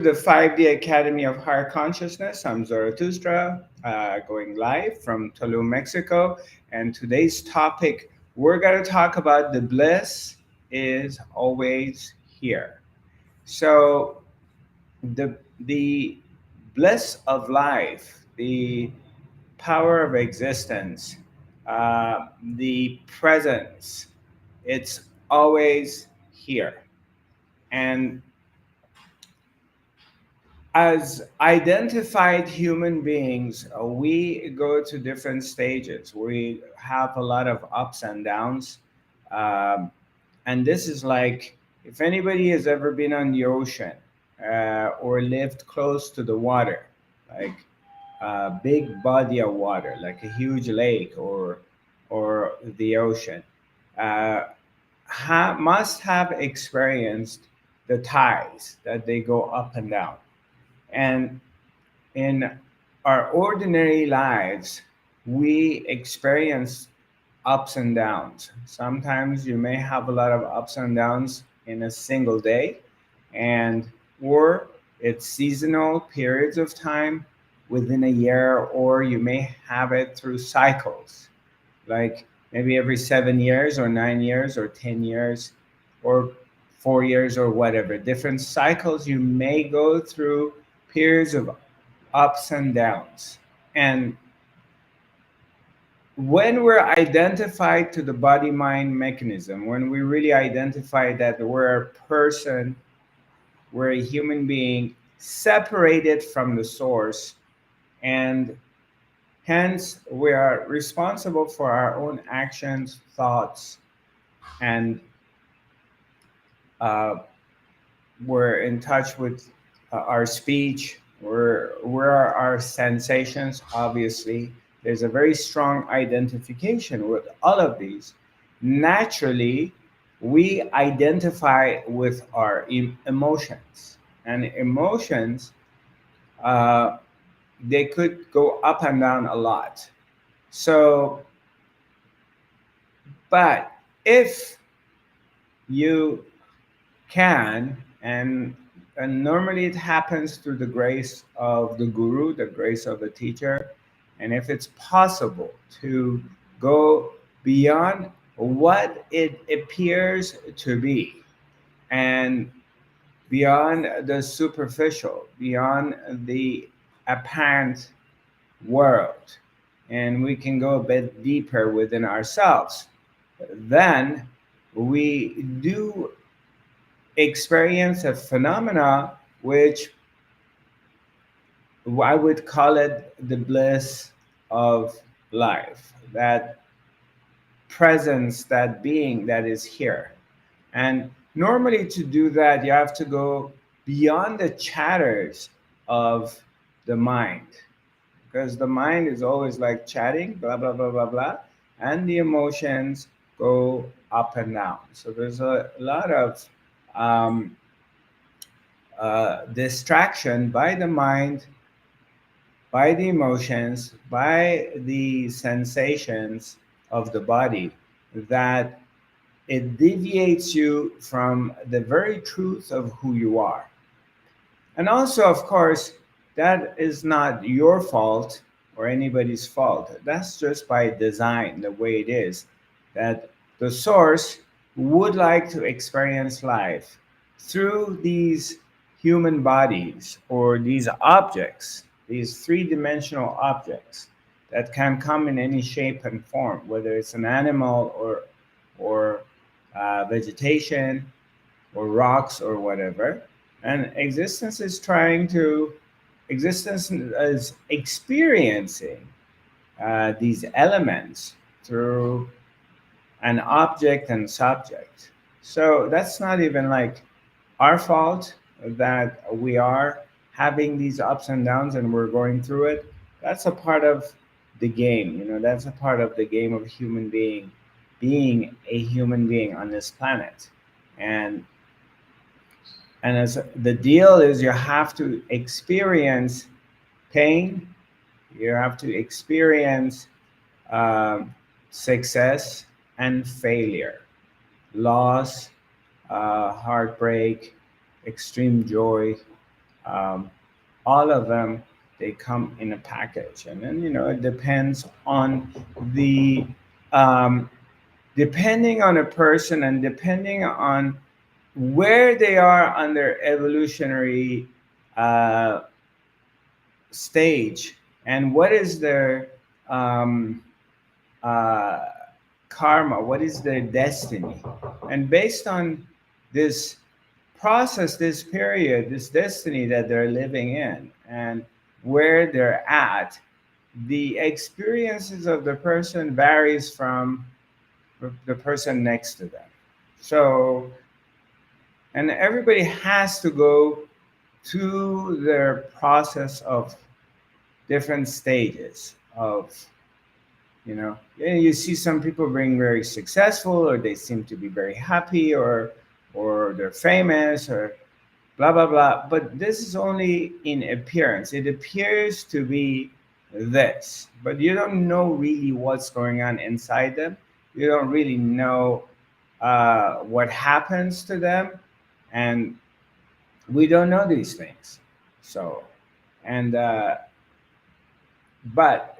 The 5D Academy of Higher Consciousness. I'm Zarathustra, going live from Tulum, Mexico. And today's topic, we're going to talk about the bliss is always here. So, the bliss of life, the power of existence, the presence, it's always here. And as identified human beings, we go to different stages. We have a lot of ups and downs. Um, and this is like if anybody has ever been on the ocean or lived close to the water, like a big body of water, like a huge lake or the ocean, uh, must have experienced the tides that they go up and down. And in our ordinary lives, we experience ups and downs. Sometimes you may have a lot of ups and downs in a single day, and or it's seasonal periods of time within a year, or you may have it through cycles, like maybe every 7 years or 9 years or 10 years or 4 years or whatever. Different cycles you may go through periods of ups and downs. And when we're identified to the body mind mechanism, when we really identify that we're a person, we're a human being separated from the source, and hence we are responsible for our own actions, thoughts, and uh, we're in touch with our speech, where are our sensations. Obviously there's a very strong identification with all of these. Naturally we identify with our emotions, and emotions, uh, they could go up and down a lot. So but if you can, and normally it happens through the grace of the guru, the grace of the teacher, and if it's possible to go beyond what it appears to be, and beyond the superficial, beyond the apparent world, and we can go a bit deeper within ourselves, then we do experience a phenomena which I would call it the bliss of life, that presence, that being that is here. And normally to do that, you have to go beyond the chatters of the mind, because the mind is always like chatting, blah, blah, blah, blah, blah, and the emotions go up and down. So there's a lot of um, distraction by the mind, by the emotions, by the sensations of the body, that it deviates you from the very truth of who you are. And also, of course, that is not your fault or anybody's fault. That's just by design, the way it is, that the source would like to experience life through these human bodies or these objects, these three-dimensional objects that can come in any shape and form, whether it's an animal or vegetation or rocks or whatever. And existence is experiencing these elements through an object and subject. So that's not even like our fault that we are having these ups and downs and we're going through it. That's a part of the game, that's a part of the game of human being a human being on this planet. And and as the deal is, you have to experience pain, you have to experience um, success and failure, loss, heartbreak, extreme joy, Um, all of them, they come in a package, and then it depends on the um, depending on a person and depending on where they are on their evolutionary uh, stage and what is their um, uh, karma, what is their destiny. And based on this process, this period, this destiny that they're living in, and where they're at, the experiences of the person varies from the person next to them. So, and everybody has to go to their process of different stages of, yeah, you see some people being very successful, or they seem to be very happy, or they're famous, or blah blah blah. But this is only in appearance. It appears to be this, but you don't know really what's going on inside them. You don't really know what happens to them, and we don't know these things. So, and but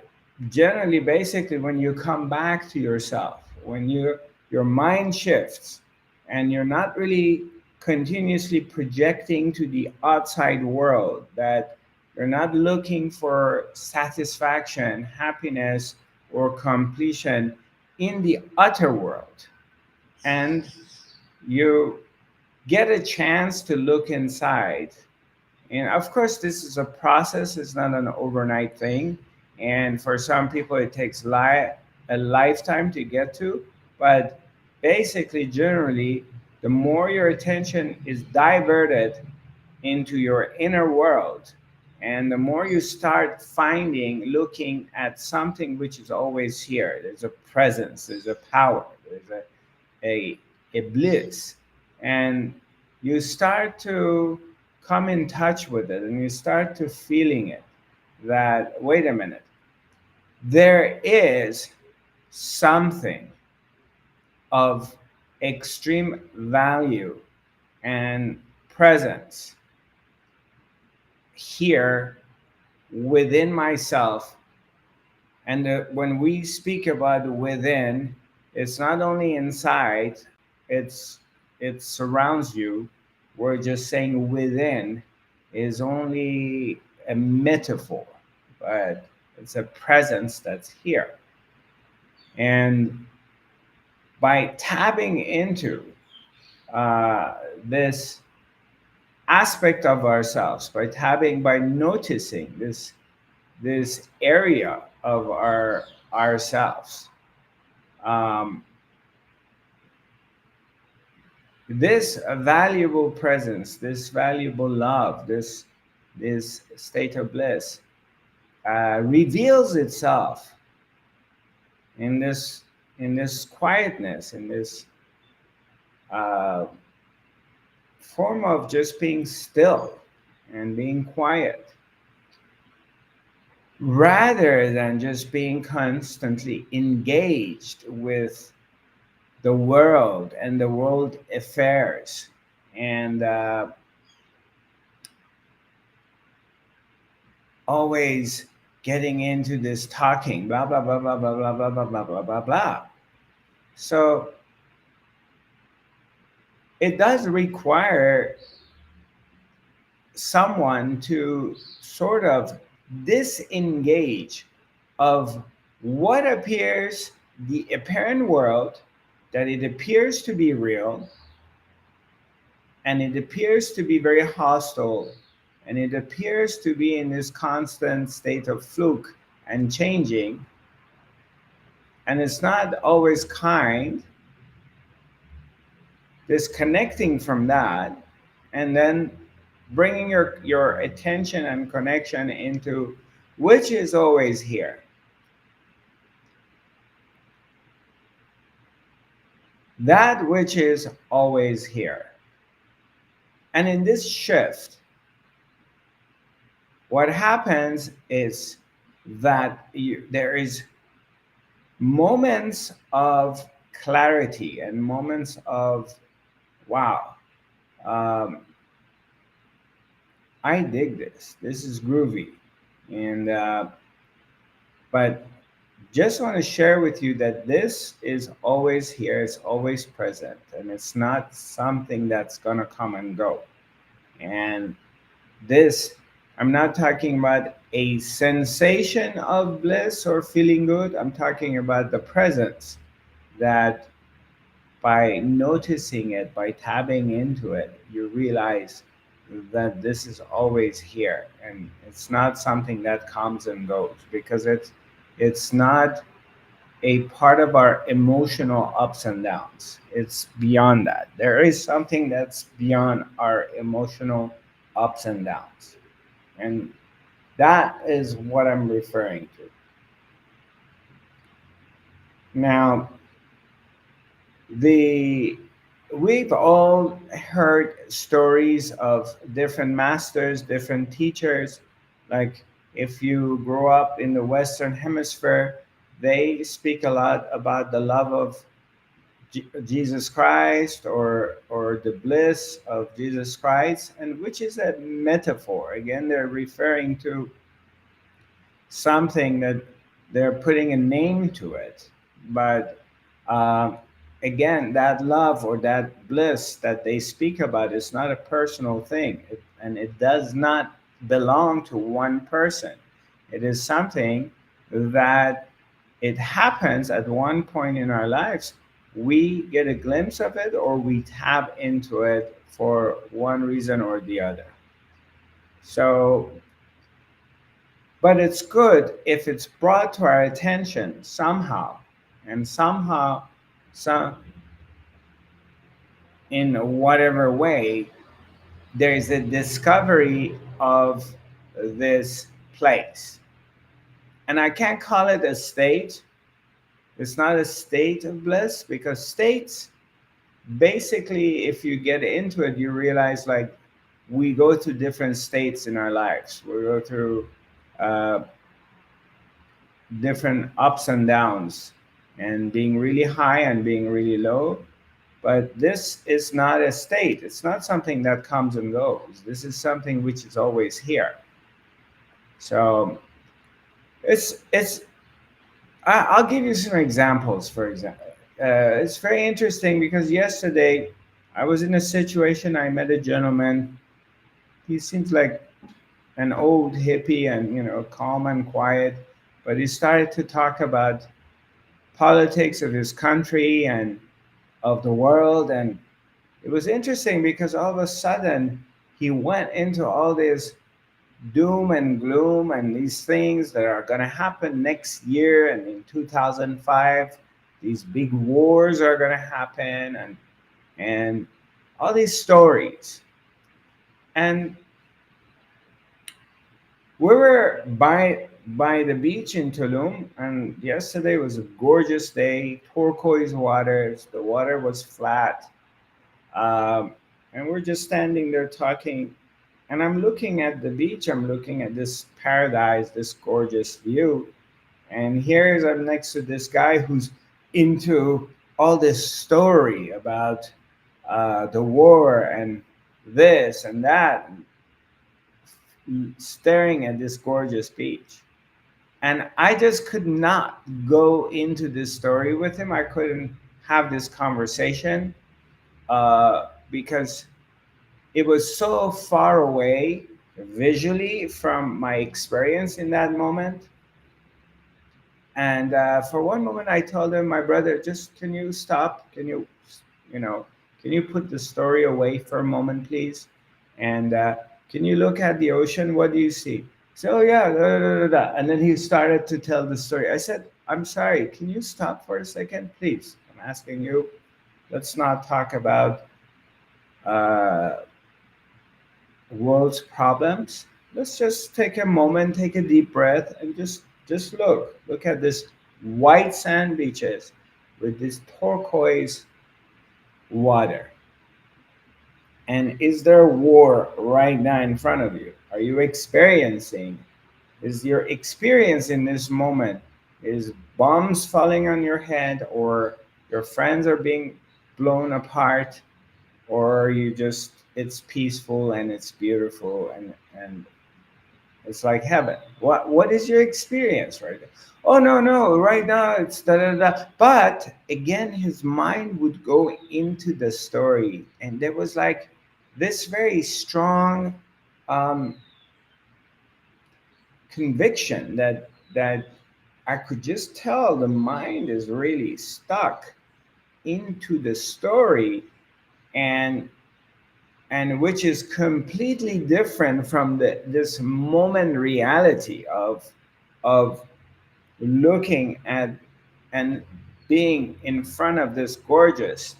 generally, basically, when you come back to yourself, when your mind shifts, and you're not really continuously projecting to the outside world, that you're not looking for satisfaction, happiness, or completion in the outer world, and you get a chance to look inside. And of course, this is a process, it's not an overnight thing. And for some people, it takes a lifetime to get to. But basically, generally, the more your attention is diverted into your inner world, and the more you start looking at something which is always here, there's a presence, there's a power, there's a, a bliss, and you start to come in touch with it, and you start to feeling it, that wait a minute, there is something of extreme value and presence here within myself. And when we speak about within, it's not only inside, it's it surrounds you. We're just saying within is only a metaphor, but it's a presence that's here. And by tapping into this aspect of ourselves, by noticing this area of ourselves, um, this valuable presence, this valuable love, this state of bliss reveals itself in this quietness, in this uh, form of just being still and being quiet, rather than just being constantly engaged with the world and the world affairs, and always getting into this talking blah blah blah blah blah blah blah blah blah blah blah blah. So it does require someone to sort of disengage of what appears the apparent world, that it appears to be real, and it appears to be very hostile, and it appears to be in this constant state of fluke and changing, and it's not always kind. Disconnecting from that, and then bringing your attention and connection into which is always here, that which is always here. And in this shift, what happens is that there is moments of clarity and moments of wow. um, I dig this. This is groovy. And but just want to share with you that this is always here, it's always present, and it's not something that's gonna come and go. And this, I'm not talking about a sensation of bliss or feeling good. I'm talking about the presence that by noticing it, by tapping into it, you realize that this is always here, and it's not something that comes and goes, because it's not a part of our emotional ups and downs. It's beyond that. There is something that's beyond our emotional ups and downs. And that is what I'm referring to. Now, the we've all heard stories of different masters, different teachers. Like if you grow up in the Western Hemisphere, they speak a lot about the love of Jesus Christ, or the bliss of Jesus Christ, and which is a metaphor. Again, they're referring to something that they're putting a name to it. But uh, again, that love or that bliss that they speak about is not a personal thing, and it does not belong to one person. It is something that it happens at one point in our lives. We get a glimpse of it, or we tap into it for one reason or the other. So, but it's good if it's brought to our attention somehow, and somehow, some in whatever way, there is a discovery of this place. And I can't call it a state. It's not a state of bliss, because states, basically, if you get into it, you realize like we go through different states in our lives. We go through uh, different ups and downs, and being really high and being really low. But this is not a state. It's not something that comes and goes. This is something which is always here. So it's. I'll give you some examples. For example, it's very interesting because yesterday I was in a situation. I met a gentleman. He seems like an old hippie, and calm and quiet. But he started to talk about politics of his country and of the world. And it was interesting because all of a sudden he went into all this doom and gloom and these things that are going to happen next year and in 2005. These big wars are going to happen, and all these stories. And we were by the beach in Tulum, and yesterday was a gorgeous day, turquoise waters. The water was flat, and we're just standing there talking. And I'm looking at the beach. I'm looking at this paradise, this gorgeous view. And here's I'm next to this guy who's into all this story about the war and this and that, staring at this gorgeous beach. And I just could not go into this story with him. I couldn't have this conversation because it was so far away visually from my experience in that moment. And for one moment, I told him, my brother, just can you stop? You know, can you put the story away for a moment, please? And can you look at the ocean? What do you see? So, oh, yeah, da, da, da, da. And then he started to tell the story. I said, I'm sorry, can you stop for a second, please? I'm asking you, let's not talk about uh, world's problems. Let's just take a moment, take a deep breath, and just look at this white sand beaches with this turquoise water. And is there war right now in front of you? Are you experiencing? Is your experience in this moment, is bombs falling on your head, or your friends are being blown apart, or are you just it's peaceful and it's beautiful, and it's like heaven. What is your experience right now? Oh, no, no, right now it's da da da. But again, his mind would go into the story, and there was like this very strong um, conviction that I could just tell the mind is really stuck into the story, and which is completely different from this moment reality of looking at and being in front of this gorgeous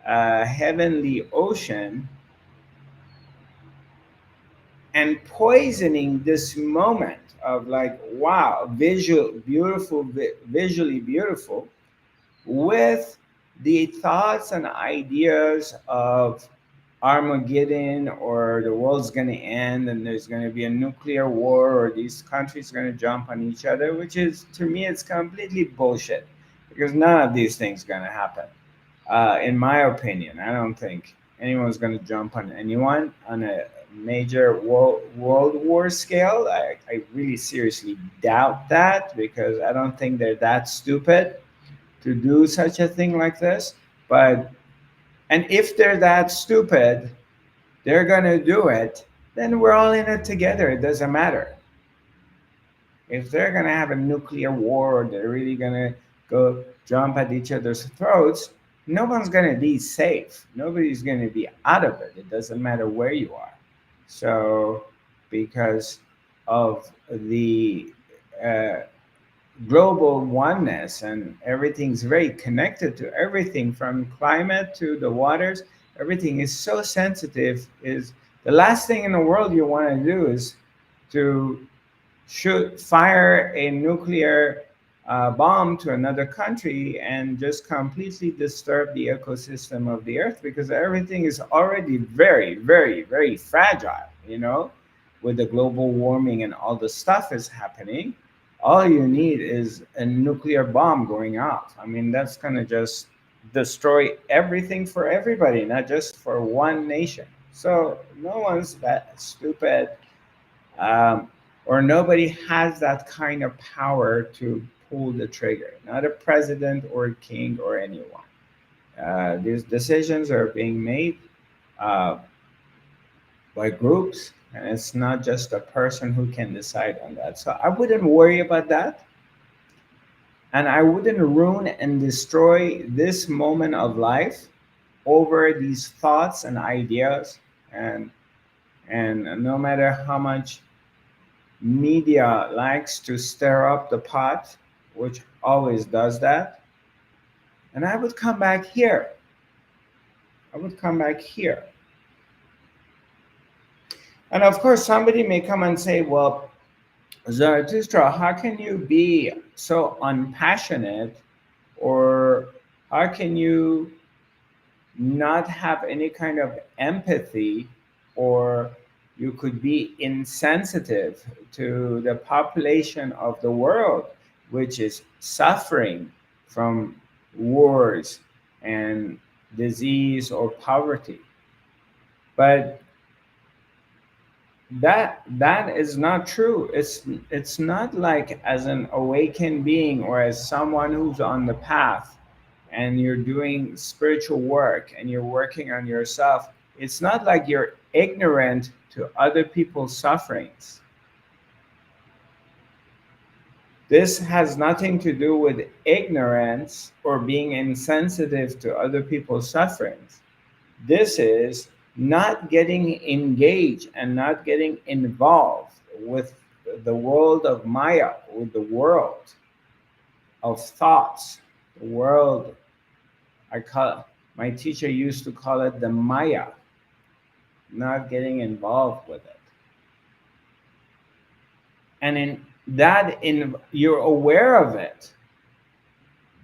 heavenly ocean and poisoning this moment of like, wow, visual beautiful, visually beautiful, with the thoughts and ideas of Armageddon, or the world's going to end and there's going to be a nuclear war, or these countries are going to jump on each other, which is, to me, it's completely bullshit, because none of these things are going to happen. In my opinion, I don't think anyone's going to jump on anyone on a major world war scale. I really seriously doubt that, because I don't think they're that stupid to do such a thing like this. But and if they're that stupid, they're gonna do it, then we're all in it together. It doesn't matter. If they're gonna have a nuclear war, or they're really gonna go jump at each other's throats, no one's gonna be safe. Nobody's gonna be out of it. It doesn't matter where you are. So, because of the uh, global oneness, and everything's very connected to everything, from climate to the waters, everything is so sensitive, is the last thing in the world you want to do is to shoot fire a nuclear bomb to another country and just completely disturb the ecosystem of the earth, because everything is already very, very, very fragile, with the global warming and all the stuff is happening. All you need is a nuclear bomb going off. I mean, that's going to just destroy everything for everybody, not just for one nation. So no one's that stupid, um, or nobody has that kind of power to pull the trigger. Not a president or a king or anyone. These decisions are being made uh, by groups, and it's not just a person who can decide on that. So I wouldn't worry about that, and I wouldn't ruin and destroy this moment of life over these thoughts and ideas, and no matter how much media likes to stir up the pot, which always does that. And I would come back here. I would come back here. And of course, somebody may come and say, well, Zarathustra, how can you be so unpassionate? Or how can you not have any kind of empathy? Or you could be insensitive to the population of the world, which is suffering from wars and disease or poverty. But that is not true. It's not like, as an awakened being, or as someone who's on the path, and you're doing spiritual work and you're working on yourself, it's not like you're ignorant to other people's sufferings. This has nothing to do with ignorance or being insensitive to other people's sufferings. This is not getting engaged and not getting involved with the world of Maya, with the world of thoughts, the world, I call, my teacher used to call it the Maya, not getting involved with it. And in that, you're aware of it,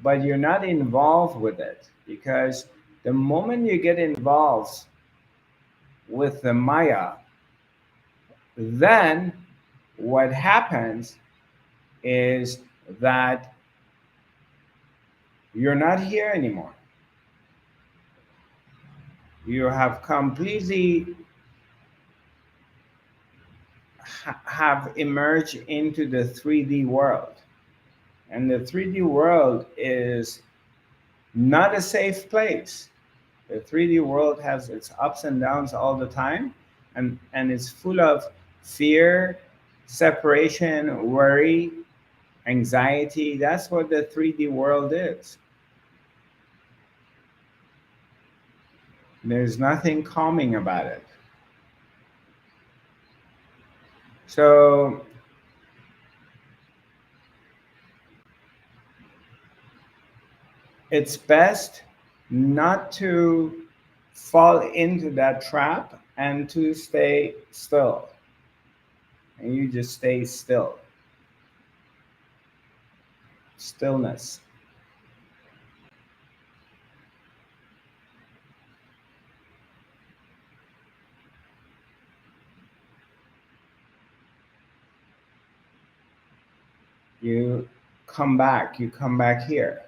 but you're not involved with it, because the moment you get involved with the Maya, then what happens is that you're not here anymore. You have completely have emerged into the 3D world. And the 3D world is not a safe place. The 3D world has its ups and downs all the time, and it's full of fear, separation, worry, anxiety. That's what the 3D world is. There's nothing calming about it. So it's best not to fall into that trap and to stay still. And you just stay still. Stillness. You you come back here.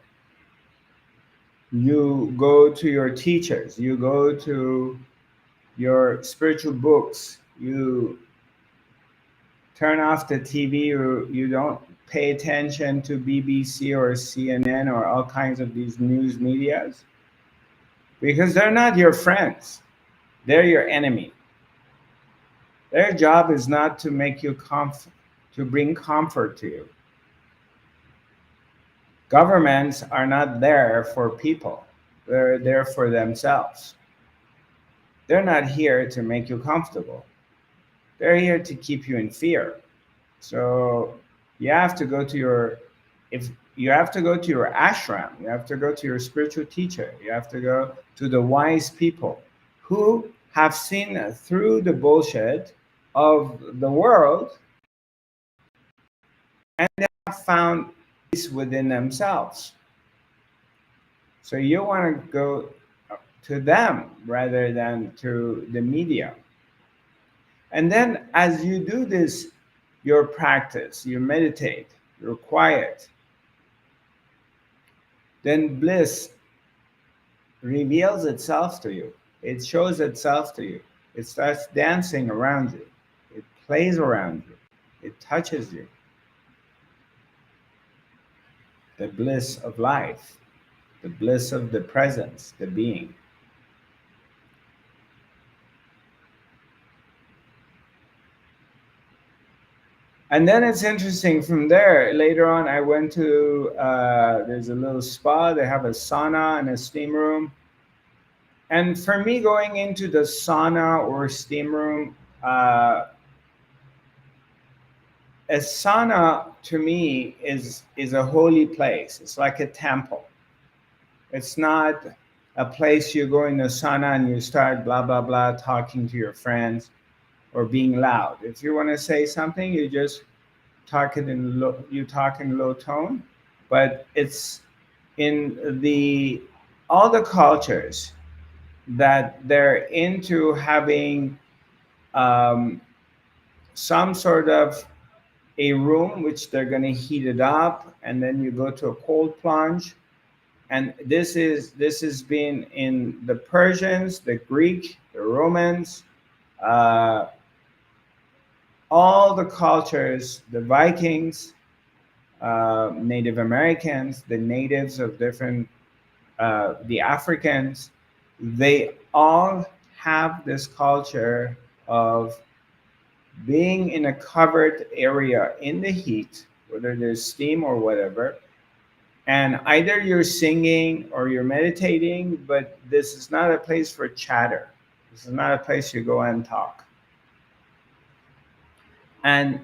You go to your teachers, you go to your spiritual books, you turn off the TV, or you don't pay attention to BBC or CNN or all kinds of these news medias, because they're not your friends, they're your enemy. Their job is not to make you to bring comfort to you. Governments are not there for people, they're there for themselves. They're not here to make you comfortable, they're here to keep you in fear. So you have to go to your, if you have to go to your ashram, you have to go to your spiritual teacher, you have to go to the wise people who have seen through the bullshit of the world, and they have found peace within themselves. So you want to go to them rather than to the media. And then as you do this, your practice, you meditate, you're quiet, then bliss reveals itself to you. It shows itself to you. It starts dancing around you. It plays around you. It touches you. The bliss of life, the bliss of the presence, the being. And then it's interesting from there. Later on, I went to, there's a little spa. They have a sauna and a steam room. And for me, going into the sauna or steam room, a sauna to me is a holy place. It's like a temple. It's not a place you go in the sauna and you start blah blah blah talking to your friends or being loud. If you want to say something, you just you talk in low tone. But it's in the all the cultures that they're into having um, some sort of a room which they're going to heat it up, and then you go to a cold plunge. And this has been in the Persians, the Greek, the Romans, uh, all the cultures, the Vikings, Native Americans, the natives of different, the Africans, they all have this culture of being in a covered area in the heat, whether there's steam or whatever, and either you're singing or you're meditating, but this is not a place for chatter. This is not a place you go and talk. And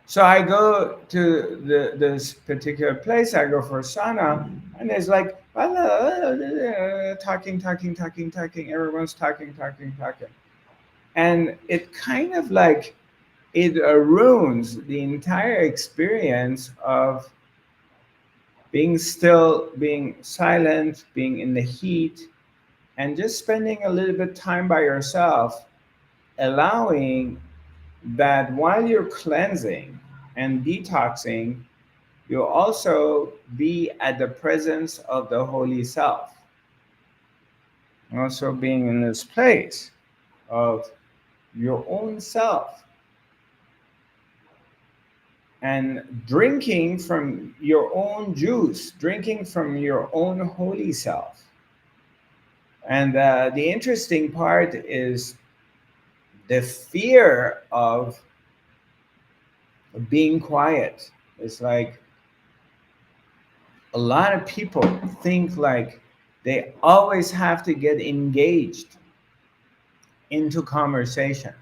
so I go to this particular place, I go for sauna, and there's like talking. Everyone's talking. And it kind of like, it ruins the entire experience of being still, being silent, being in the heat, and just spending a little bit time by yourself, allowing that while you're cleansing and detoxing, you'll also be at the presence of the Holy Self. Also being in this place of your own self and drinking from your own juice, drinking from your own holy self. And the interesting part is the fear of being quiet. It's like a lot of people think like they always have to get engaged into conversation,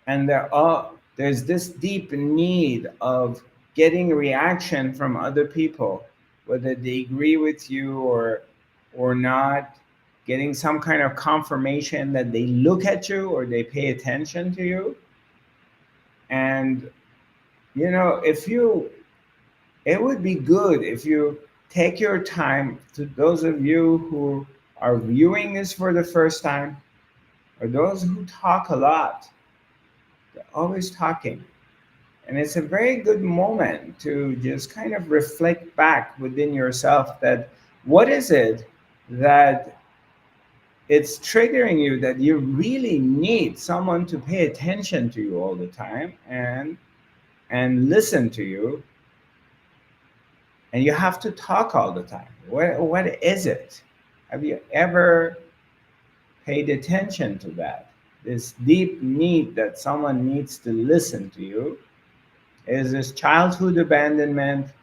and there's this deep need of getting reaction from other people, whether they agree with you or not, getting some kind of confirmation that they look at you or they pay attention to you. And if you it would be good if you take your time, to those of you who are viewing this for the first time, or those who talk a lot, they're always talking. And it's a very good moment to just kind of reflect back within yourself that what is it that it's triggering you, that you really need someone to pay attention to you all the time and listen to you, and you have to talk all the time. What is it? Have you ever paid attention to that? This deep need that someone needs to listen to you. Is this childhood abandonment?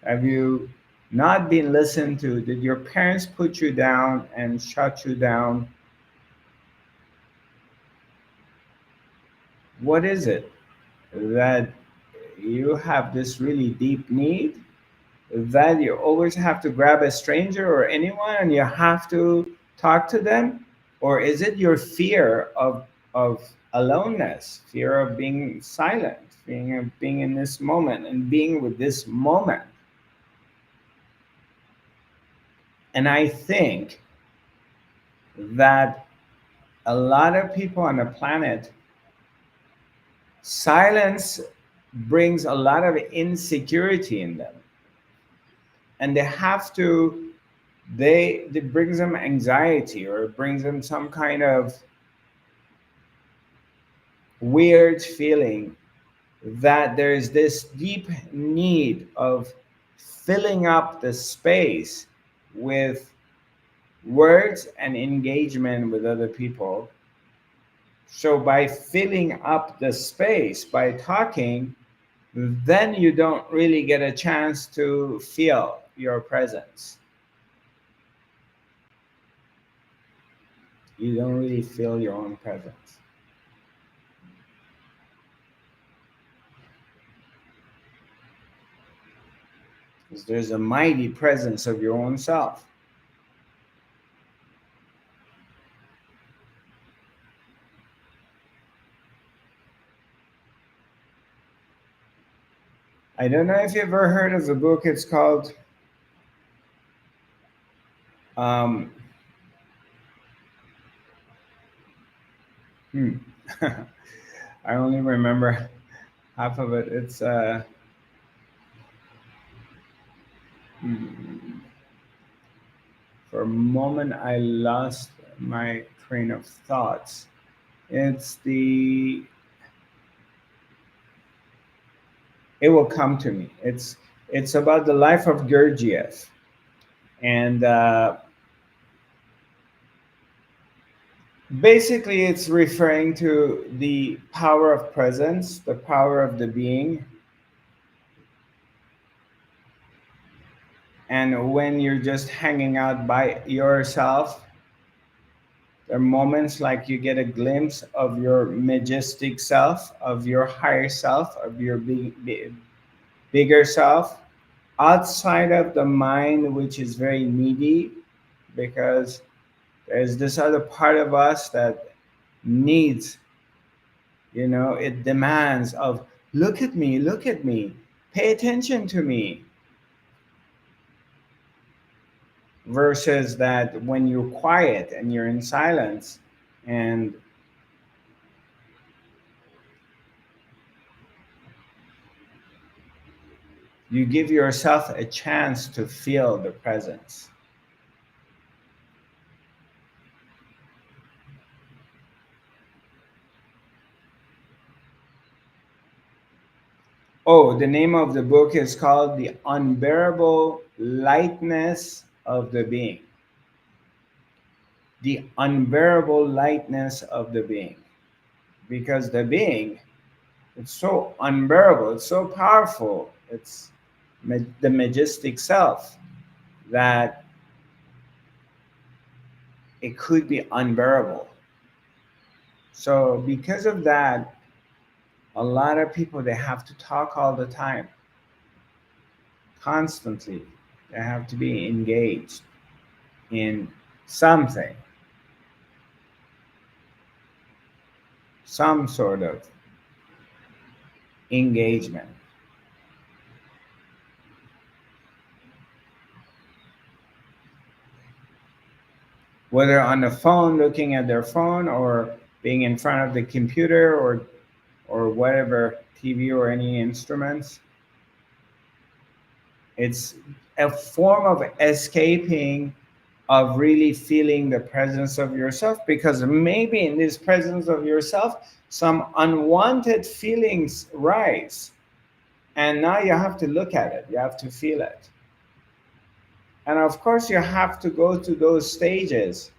Have you not been listened to? Did your parents put you down and shut you down? What is it that you have this really deep need, that you always have to grab a stranger or anyone and you have to talk to them? Or is it your fear of aloneness, fear of being silent, being in this moment and being with this moment? And I think that a lot of people on the planet, silence brings a lot of insecurity in them, and they have to they it brings them anxiety, or it brings them some kind of weird feeling that there's this deep need of filling up the space with words and engagement with other people. So by filling up the space by talking, then you don't really get a chance to feel your presence. You don't really feel your own presence. 'Cause there's a mighty presence of your own self. I don't know if you've ever heard of the book. It's called um, hmm. I only remember half of it. It's hmm. For a moment I lost my train of thoughts. It's the It will come to me. It's about the life of Gurdjieff, and basically it's referring to the power of presence, the power of the being. And when you're just hanging out by yourself, there are moments like you get a glimpse of your majestic self, of your higher self, of your bigger self, outside of the mind, which is very needy, because there's this other part of us that needs, it demands of, look at me, pay attention to me. Versus that when you're quiet and you're in silence and you give yourself a chance to feel the presence. Oh, the name of the book is called The Unbearable Lightness of the Being. The unbearable lightness of the being. Because the being, it's so unbearable, it's so powerful, it's the majestic self, that it could be unbearable. So because of that, a lot of people, they have to talk all the time, constantly. They have to be engaged in something, some sort of engagement, whether on the phone, looking at their phone, or being in front of the computer, or whatever, TV or any instruments. It's a form of escaping, of really feeling the presence of yourself, because maybe in this presence of yourself some unwanted feelings rise, and now you have to look at it, you have to feel it. And of course you have to go to those stages,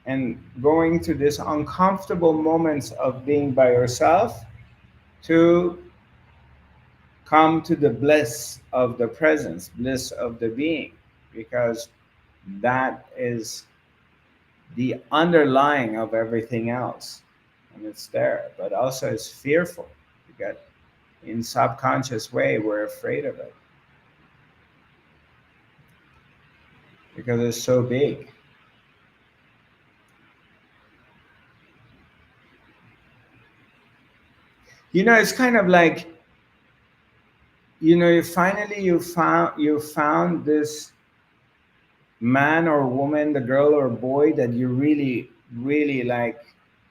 and going to these uncomfortable moments of being by yourself, to come to the bliss of the presence, bliss of the being, because that is the underlying of everything else. And it's there, but also it's fearful. You get, in subconscious way, we're afraid of it because it's so big. It's kind of like, you finally you found this man or woman, the girl or boy that you really, really like,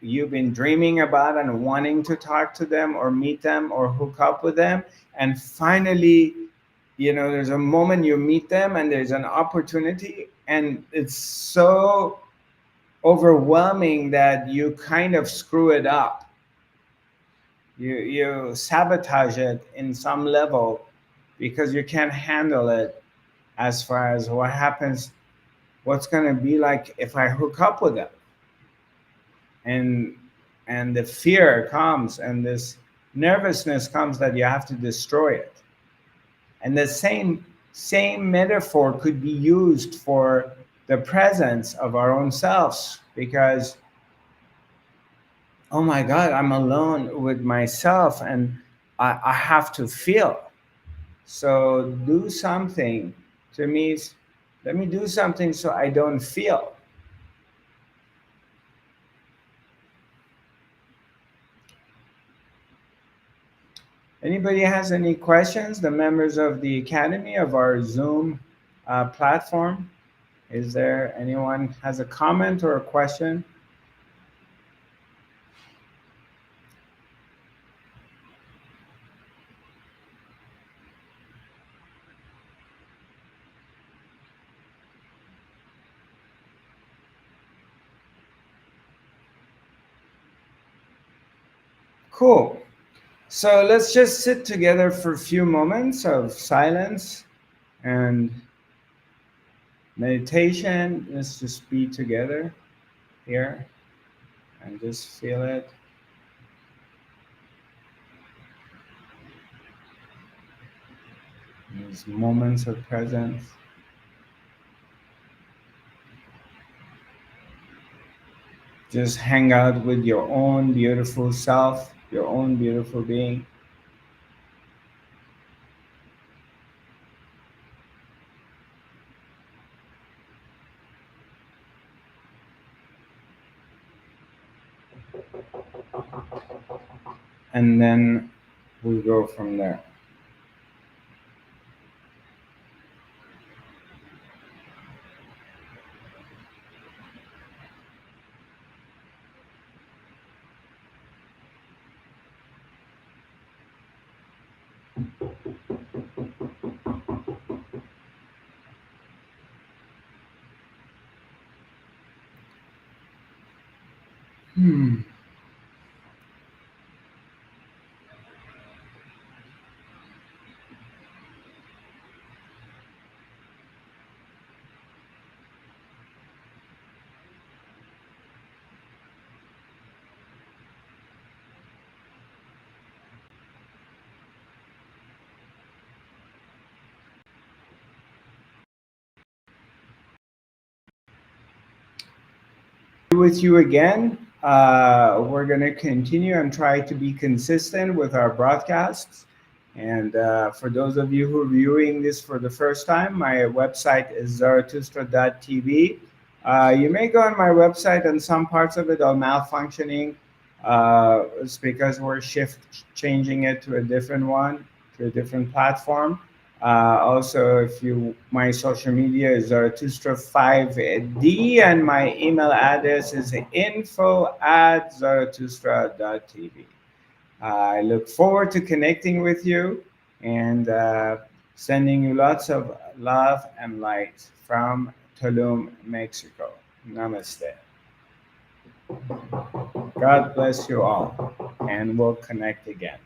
you've been dreaming about and wanting to talk to them or meet them or hook up with them. And finally, there's a moment you meet them and there's an opportunity, and it's so overwhelming that you kind of screw it up. You sabotage it in some level, because you can't handle it, as far as what happens, what's going to be like if I hook up with them. And and the fear comes, and this nervousness comes, that you have to destroy it. And the same metaphor could be used for the presence of our own selves, because, oh my god, I'm alone with myself, and I have to feel. So do something. To me, let me do something so I don't feel. Anybody has any questions? The members of the academy, of our Zoom platform. Is there anyone has a comment or a question? Cool. So let's just sit together for a few moments of silence and meditation. Let's just be together here and just feel it. These moments of presence. Just hang out with your own beautiful self, your own beautiful being. And then we go from there. Hmm. with you again. We're going to continue and try to be consistent with our broadcasts. And for those of you who are viewing this for the first time, my website is zarathustra.tv. You may go on my website and some parts of it are malfunctioning. It's because we're changing it to a different one, to a different platform. Also, if you, my social media is Zarathustra5D, and my email address is info@zarathustra.tv. I look forward to connecting with you and sending you lots of love and light from Tulum, Mexico. Namaste. God bless you all, and we'll connect again.